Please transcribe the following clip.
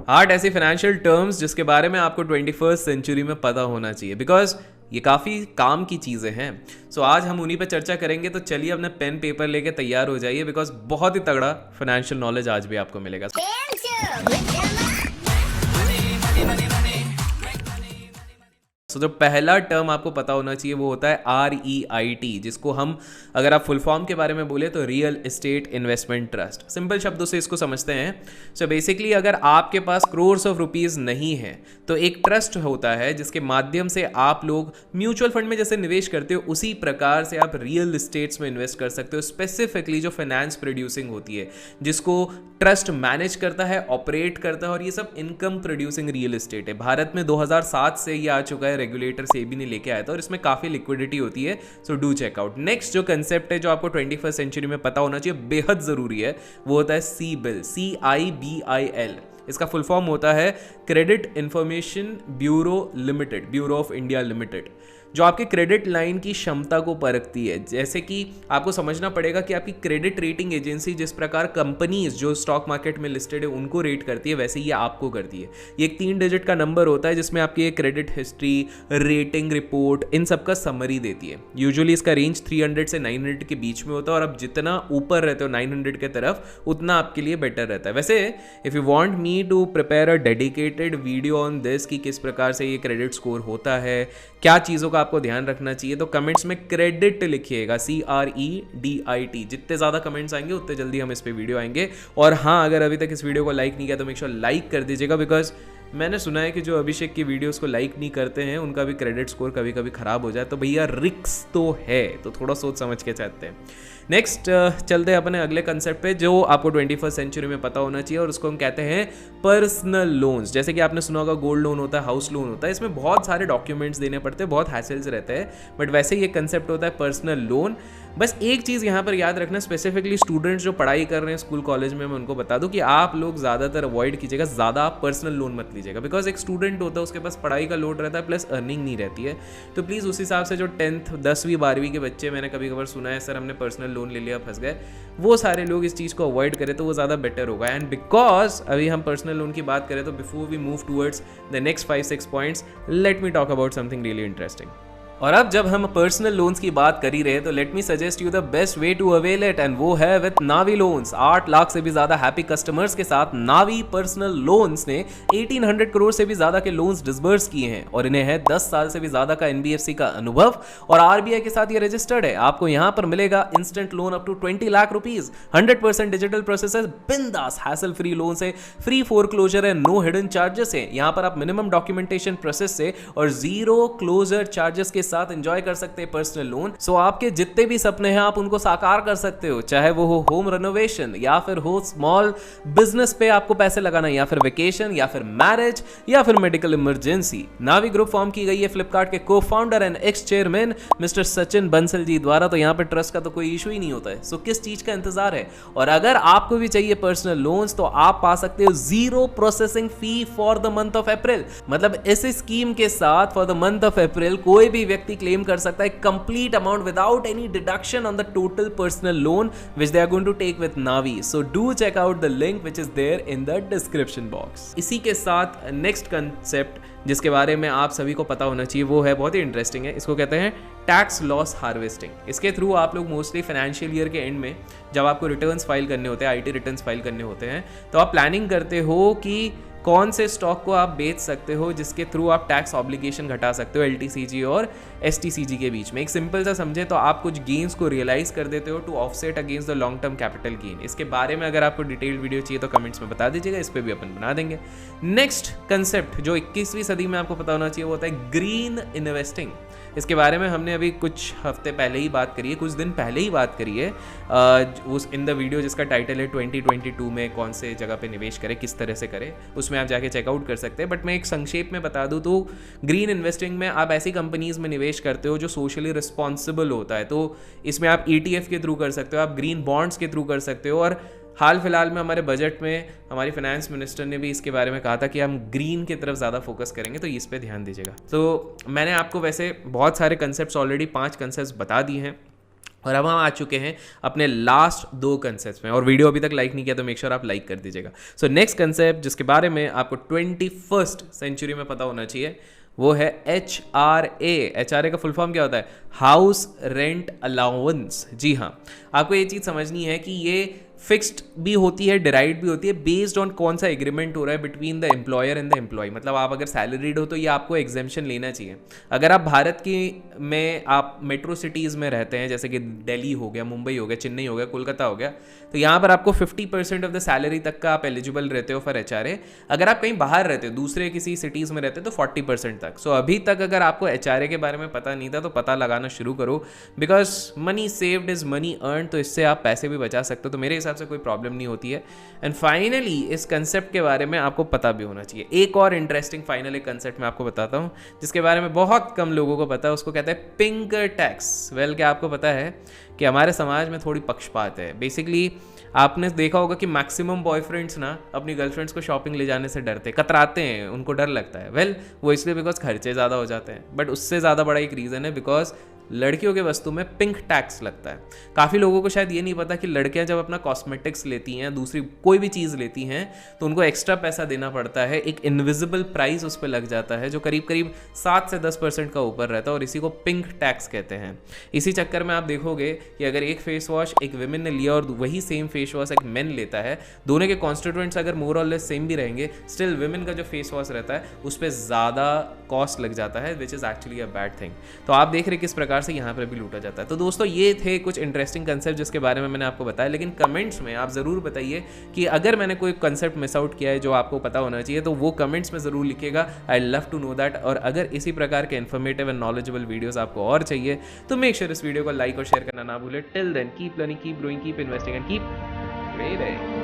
8 ऐसी financial terms जिसके बारे में आपको 21st सेंचुरी में पता होना चाहिए, बिकॉज ये काफ़ी काम की चीज़ें हैं। सो आज हम उन्हीं पे चर्चा करेंगे, तो चलिए अपने पेन पेपर लेके तैयार हो जाइए, बिकॉज बहुत ही तगड़ा फाइनेंशियल नॉलेज आज भी आपको मिलेगा। तो जो पहला टर्म आपको पता होना चाहिए वो होता है REIT, जिसको हम अगर आप फुल फॉर्म के बारे में बोले तो real estate investment trust. Simple शब्दों से इसको समझते हैं। सो बेसिकली अगर आपके पास करोर्स ऑफ रुपीज़ नहीं है तो एक ट्रस्ट होता है जिसके माध्यम से आप लोग म्यूचुअल फंड में जैसे निवेश करते हो उसी प्रकार से आप रियल एस्टेट्स में इन्वेस्ट कर सकते हो। स्पेसिफिकली जो फाइनेंस प्रोड्यूसिंग होती है, जिसको ट्रस्ट मैनेज करता है, ऑपरेट करता है, और ये सब इनकम प्रोड्यूसिंग रियल एस्टेट है। भारत में 2007 से ये आ चुका है, रेगुलेटर सेबी ने लेके आया था, और इसमें काफी लिक्विडिटी होती है। So do check out. नेक्स्ट जो कंसेप्ट है जो आपको 21st सेंचुरी में पता होना चाहिए, बेहद जरूरी है, वो होता है CIBIL, CIBIL। इसका फुल फॉर्म होता है credit information bureau limited, bureau of India limited, जो आपकी क्रेडिट लाइन की क्षमता को परखती है। जैसे कि आपको समझना पड़ेगा कि आपकी क्रेडिट रेटिंग एजेंसी जिस प्रकार कंपनीज जो स्टॉक मार्केट में लिस्टेड है उनको रेट करती है, वैसे ये आपको करती है। ये एक 3 डिजिट का नंबर होता है जिसमें आपकी क्रेडिट हिस्ट्री, रेटिंग रिपोर्ट, इन सब का समरी देती है। यूजुअली इसका रेंज 300 से 900 के बीच में होता है, और आप जितना ऊपर रहते हो 900 के तरफ उतना आपके लिए बेटर रहता है। वैसे if you want me to prepare a dedicated video on this कि किस प्रकार से ये क्रेडिट स्कोर होता है, क्या चीज़ों का आपको ध्यान रखना चाहिए, तो कमेंट्स में क्रेडिट लिखिएगा, CREDIT। जितने ज़्यादा कमेंट्स आएंगे उतने जल्दी हम इस पे वीडियो आएंगे। और हाँ, अगर अभी तक इस वीडियो को लाइक नहीं किया तो मेक श्योर लाइक कर दीजिएगा, बिकॉज मैंने सुना है कि जो अभिषेक की वीडियोस को लाइक नहीं करते हैं उनका भी क्रेडिट स्कोर कभी कभी खराब हो जाए। तो भैया रिक्स तो है, तो थोड़ा सोच समझ के चाहते हैं। नेक्स्ट चलते हैं अपने अगले कंसेप्ट पे जो आपको 21st सेंचुरी में पता होना चाहिए, और उसको हम कहते हैं पर्सनल लोन्स। जैसे कि आपने सुना होगा गोल्ड लोन होता है, हाउस लोन होता है, इसमें बहुत सारे डॉक्यूमेंट्स देने पड़ते हैं, बहुत हैसल्स रहते हैं, बट वैसे ये कंसेप्ट होता है पर्सनल लोन। बस एक चीज़ यहाँ पर याद रखना, स्पेसिफिकली स्टूडेंट्स जो पढ़ाई कर रहे हैं स्कूल कॉलेज में, मैं उनको बता दूं कि आप लोग ज़्यादातर अवॉइड कीजिएगा, ज़्यादा आप पर्सनल लोन मत लीजिएगा, बिकॉज एक स्टूडेंट होता है उसके पास पढ़ाई का लोड रहता है प्लस अर्निंग नहीं रहती है। तो प्लीज़ उस हिसाब से जो 10th 10वीं 12वीं के बच्चे, मैंने कभी कभार सुना है सर हमने पर्सनल लोन ले लिया फंस गए, वो सारे लोग इस चीज़ को अवॉइड करें तो वो ज़्यादा बेटर होगा। एंड बिकॉज अभी हम पर्सनल लोन की बात करें तो before we move towards the next 5-6 points, let me talk about something really interesting. और अब जब हम पर्सनल लोन्स की बात कर ही रहे हैं तो let me suggest you the best way to avail it, and वो है विद नावी लोन्स। 8 लाख से भी ज्यादा हैप्पी कस्टमर्स के साथ नावी पर्सनल लोन्स ने 1800 करोड़ से भी ज्यादा के लोन्स डिसबर्स किए हैं, और इन्हें है 10 साल से भी ज्यादा का NBFC का अनुभव, और RBI के साथ ये रजिस्टर्ड है। आपको यहाँ पर मिलेगा instant loan up to 20 lakh rupees, 100% digital process, बिंदास हैसल फ्री लोन से, फ्री फोरक्लोजर है, नो हिडन चार्जेस है। यहाँ पर आप मिनिमम डॉक्यूमेंटेशन प्रोसेस से और 0 क्लोजर चार्जेस के साथ एंजॉय कर सकते हैं पर्सनल लोन। सो आपके जितने भी सपने हैं आप उनको साकार कर सकते हो, चाहे वो हो होम रेनोवेशन, या फिर हो स्मॉल बिजनेस पे आपको पैसे लगाना, या फिर वेकेशन, या फिर मैरिज, या फिर medical emergency. Navi group form की गई है फ्लिपकार्ट के को founder and ex chairman mister Sachin Bansal ji द्वारा, तो यहाँ पे ट्रस्ट का तो कोई इशू ही नहीं होता है। सो किस चीज का इंतजार है? और अगर आपको भी चाहिए पर्सनल लोन्स तो आप पा सकते हो 0 processing fee for the month of April. मतलब इस स्कीम के साथ for the month of April कोई भी व्यक्ति क्लेम कर सकता है complete amount without any deduction on the total personal loan which they are going to take with Navi. So do check out the link which is there in the description box. इसी के साथ next concept जिसके बारे में आप सभी को पता होना चाहिए वो है बहुत ही इंटरेस्टिंग है, इसको कहते हैं टैक्स लॉस हार्वेस्टिंग। इसके थ्रू आप लोग मोस्टली फाइनेंशियल ईयर के एंड में जब आपको रिटर्न्स फाइल करने होते हैं, IT रिटर्न्स फाइल करने होते हैं, तो आप प्लानिंग करते हो कि कौन से स्टॉक को आप बेच सकते हो जिसके थ्रू आप टैक्स ऑब्लिगेशन घटा सकते हो LTCG और STCG के बीच में। एक सिंपल सा समझे तो आप कुछ गेन्स को रियलाइज कर देते हो to offset against the long term capital gain. इसके बारे में अगर आपको डिटेल्ड वीडियो चाहिए तो कमेंट्स में बता दीजिएगा, इस पर भी अपन बना देंगे। नेक्स्ट कंसेप्ट जो 21वीं सदी में आपको पता होना चाहिए वो होता है ग्रीन इन्वेस्टिंग। इसके बारे में हमने अभी कुछ हफ्ते पहले ही बात करी है, कुछ दिन पहले ही बात करी है उस इन द वीडियो जिसका टाइटल है 2022 में कौन से जगह पे निवेश करें, किस तरह से करें, उसमें आप जाके चेकआउट कर सकते हैं। बट मैं एक संक्षेप में बता दूं तो ग्रीन इन्वेस्टिंग में आप ऐसी कंपनीज में निवेश करते हो जो सोशली रिस्पॉन्सिबल होता है। तो इसमें आप ETF के थ्रू कर सकते हो, आप ग्रीन बॉन्ड्स के थ्रू कर सकते हो, और हाल फिलहाल में हमारे बजट में हमारी फाइनेंस मिनिस्टर ने भी इसके बारे में कहा था कि हम ग्रीन की तरफ ज़्यादा फोकस करेंगे, तो इस पे ध्यान दीजिएगा। तो मैंने आपको वैसे बहुत सारे कंसेप्ट्स ऑलरेडी 5 कंसेप्ट्स बता दिए हैं, और अब हम आ चुके हैं अपने लास्ट 2 कंसेप्ट में, और वीडियो अभी तक लाइक नहीं किया तो मेक श्योर आप लाइक कर दीजिएगा। सो नेक्स्ट कंसेप्ट जिसके बारे में आपको 21st सेंचुरी में पता होना चाहिए वो है HRA। HRA का फुल फॉर्म क्या होता है? House rent allowance. जी हाँ, आपको ये चीज़ समझनी है कि ये फिक्स्ड भी होती है, डिराइव्ड भी होती है, बेस्ड ऑन कौन सा एग्रीमेंट हो रहा है between the employer and the employee. मतलब आप अगर सैलरीड हो तो ये आपको एग्जेम्पशन लेना चाहिए। अगर आप भारत की में आप मेट्रो सिटीज़ में रहते हैं, जैसे कि दिल्ली हो गया, मुंबई हो गया, चेन्नई हो गया, कोलकाता हो गया, तो यहाँ पर आपको 50% ऑफ द सैलरी तक का आप एलिजिबल रहते हो फॉर HRA। अगर आप कहीं बाहर रहते हो, दूसरे किसी सिटीज़ में रहते हो, तो 40% तक। सो अभी तक अगर आपको HRA के बारे में पता नहीं था तो पता लगाना शुरू करो, because money saved is money earn. तो इससे आप पैसे भी बचा सकते हो, तो मेरे हिसाब से कोई प्रॉब्लम नहीं होती है। एंड फाइनली इस कंसेप्ट के बारे में आपको पता भी होना चाहिए। एक और इंटरेस्टिंग फाइनल एक कंसेप्ट मैं आपको बताता हूँ जिसके बारे में बहुत कम लोगों को पता है, उसको कहते हैं पिंक टैक्स। वेल, क्या आपको पता है कि हमारे समाज में थोड़ी पक्षपात है। बेसिकली आपने देखा होगा कि मैक्सिमम बॉयफ्रेंड्स ना अपनी गर्लफ्रेंड्स को शॉपिंग ले जाने से डरते, कतराते हैं, उनको डर लगता है। वेल, वो इसलिए बिकॉज खर्चे ज़्यादा हो जाते हैं, बट उससे ज़्यादा बड़ा एक रीज़न है बिकॉज लड़कियों के वस्तु में पिंक टैक्स लगता है। काफ़ी लोगों को शायद ये नहीं पता कि लड़कियां जब अपना कॉस्मेटिक्स लेती हैं, दूसरी कोई भी चीज़ लेती हैं, तो उनको एक्स्ट्रा पैसा देना पड़ता है। एक इनविजिबल प्राइस उस पर लग जाता है जो करीब करीब 7 से 10% का ऊपर रहता है, और इसी को पिंक टैक्स कहते हैं। इसी चक्कर में आप देखोगे कि अगर एक फेस वॉश एक विमेन ने लिया और वही सेम फेस वॉश एक मेन लेता है, दोनों के कॉन्स्टिट्यूएंट्स अगर मोर और लेस सेम भी रहेंगे, स्टिल विमेन का जो फेस वॉश रहता है उस पर ज़्यादा कॉस्ट लग जाता है, which is actually a bad thing. तो आप देख रहे किस प्रकार से यहाँ पर भी लूटा जाता है। तो दोस्तों, ये थे कुछ इंटरेस्टिंग कंसेप्ट जिसके बारे में मैंने आपको बताया, लेकिन कमेंट्स में आप ज़रूर बताइए कि अगर मैंने कोई कंसेप्ट मिस आउट किया है जो आपको पता होना चाहिए, तो वो कमेंट्स में ज़रूर लिखिएगा। I love to know that. और अगर इसी प्रकार के इन्फॉर्मेटिव एंड नॉलेजेबल वीडियोस आपको और चाहिए तो मेक श्योर इस वीडियो को लाइक और शेयर करना ना भूलें। Till then, keep learning, keep growing, keep investing and keep trading.